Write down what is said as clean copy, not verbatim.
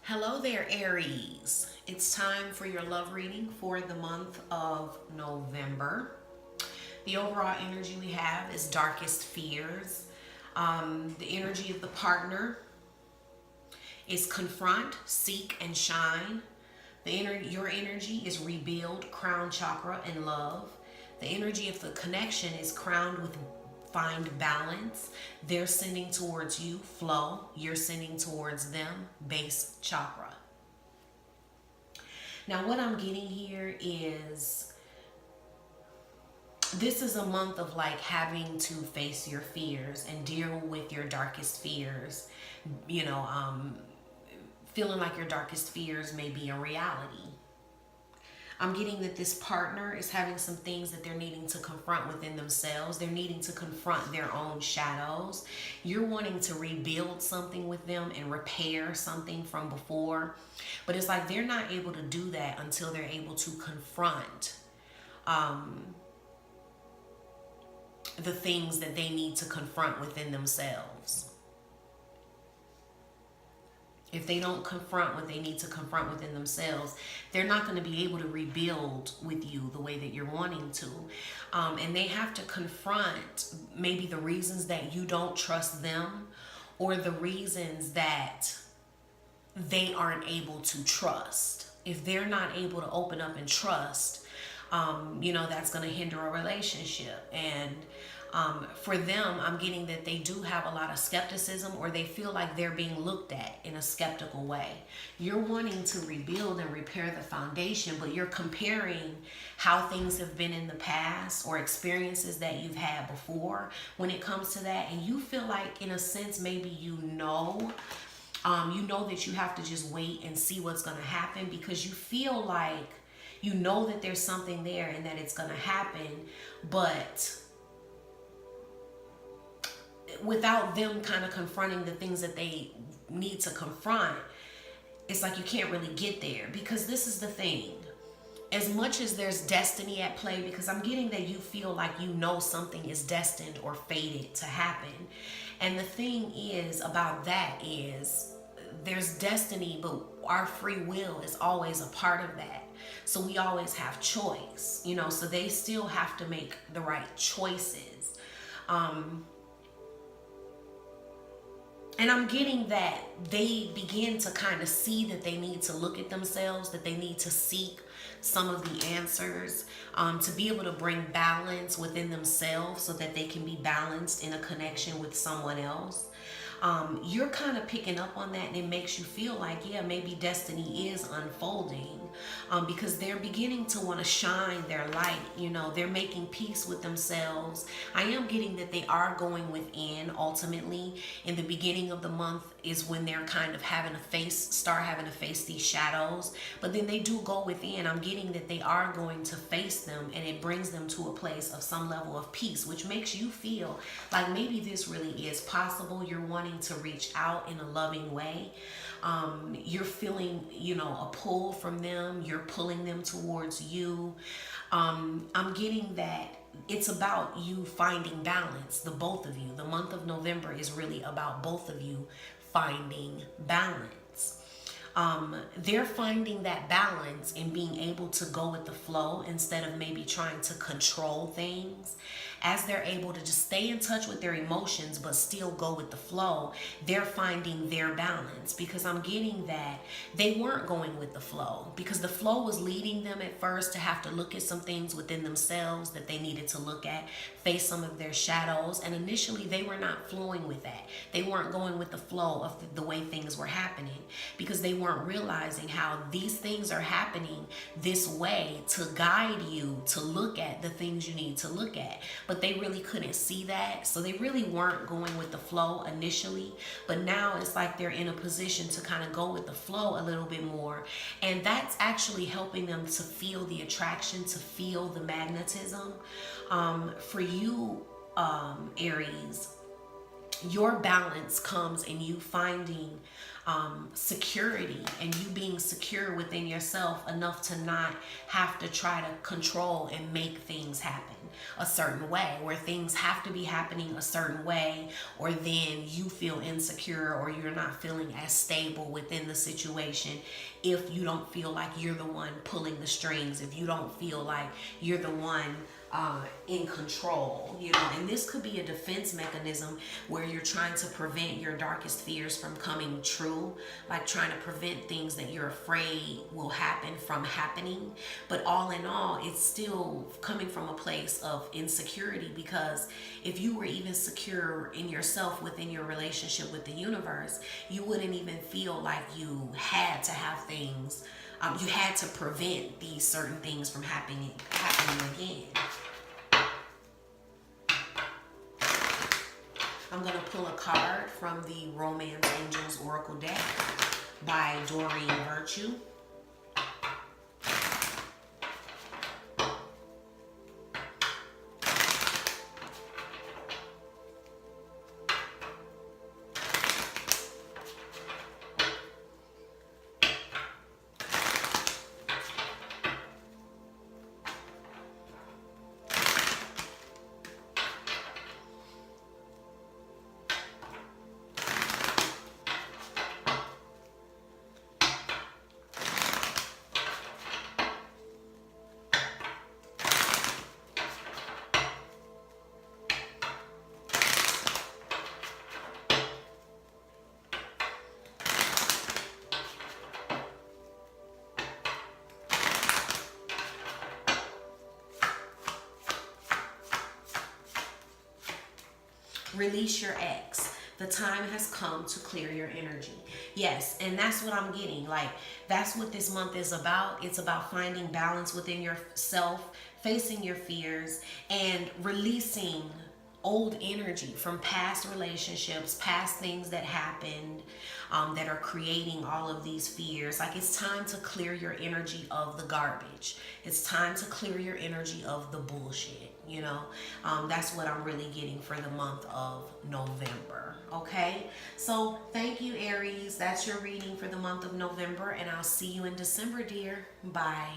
Hello there, Aries. It's time for your love reading for the month of November. The overall energy we have is darkest fears. The energy of the partner is confront, seek, and shine. Your energy is rebuild, crown chakra, and love. The energy of the connection is crowned with find balance. They're sending towards you, flow. You're sending towards them, base chakra. Now, what I'm getting here is this is a month of like having to face your fears and deal with your darkest fears. You know, feeling like your darkest fears may be a reality. I'm getting that this partner is having some things that they're needing to confront within themselves. They're needing to confront their own shadows. You're wanting to rebuild something with them and repair something from before. But it's like they're not able to do that until they're able to confront the things that they need to confront within themselves. If they don't confront what they need to confront within themselves, they're not going to be able to rebuild with you the way that you're wanting to. And they have to confront maybe the reasons that you don't trust them, or the reasons that they aren't able to trust. If they're not able to open up and trust, that's going to hinder a relationship. And for them, I'm getting that they do have a lot of skepticism, or they feel like they're being looked at in a skeptical way. You're wanting to rebuild and repair the foundation, but you're comparing how things have been in the past or experiences that you've had before when it comes to that. And you feel like, in a sense, maybe you know that you have to just wait and see what's going to happen, because you feel like you know that there's something there and that it's going to happen, but without them kind of confronting the things that they need to confront, it's like you can't really get there. Because this is the thing, as much as there's destiny at play, because I'm getting that you feel like you know something is destined or fated to happen. And the thing is about that is there's destiny, but our free will is always a part of that. So we always have choice, so they still have to make the right choices. And I'm getting that they begin to kind of see that they need to look at themselves, that they need to seek some of the answers, to be able to bring balance within themselves so that they can be balanced in a connection with someone else. You're kind of picking up on that, and it makes you feel like, yeah, maybe destiny is unfolding, because they're beginning to want to shine their light. They're making peace with themselves. I am getting that they are going within. Ultimately, in the beginning of the month is when they're kind of start having to face these shadows, but then they do go within. I'm getting that they are going to face them, and it brings them to a place of some level of peace, which makes you feel like maybe this really is possible. You're wanting to reach out in a loving way. You're feeling, a pull from them. You're pulling them towards you. I'm getting that it's about you finding balance, the both of you. The month of November is really about both of you finding balance. They're finding that balance and being able to go with the flow instead of maybe trying to control things. As they're able to just stay in touch with their emotions but still go with the flow, they're finding their balance. Because I'm getting that they weren't going with the flow, because the flow was leading them at first to have to look at some things within themselves that they needed to look at, face some of their shadows. And initially they were not flowing with that. They weren't going with the flow of the way things were happening, because they weren't realizing how these things are happening this way to guide you to look at the things you need to look at. But they really couldn't see that, so they really weren't going with the flow initially. But now it's like they're in a position to kind of go with the flow a little bit more, and that's actually helping them to feel the attraction, to feel the magnetism. For you, Aries, your balance comes in you finding security, and you being secure within yourself enough to not have to try to control and make things happen a certain way, where things have to be happening a certain way, or then you feel insecure or you're not feeling as stable within the situation if you don't feel like you're the one pulling the strings, if you don't feel like you're the one in control, and this could be a defense mechanism where you're trying to prevent your darkest fears from coming true, like trying to prevent things that you're afraid will happen from happening. But all in all, it's still coming from a place of insecurity, because if you were even secure in yourself within your relationship with the universe, you wouldn't even feel like you had to have things, you had to prevent these certain things from happening again. I'm going to pull a card from the Romance Angels Oracle deck by Doreen Virtue. Release your ex. The time has come to clear your energy. Yes, and that's what I'm getting. Like, that's what this month is about. It's about finding balance within yourself, facing your fears, and releasing old energy from past relationships, past things that happened, that are creating all of these fears. Like, it's time to clear your energy of the garbage. It's time to clear your energy of the bullshit. That's what I'm really getting for the month of November. Okay, so thank you, Aries. That's your reading for the month of November, and I'll see you in December, dear. Bye.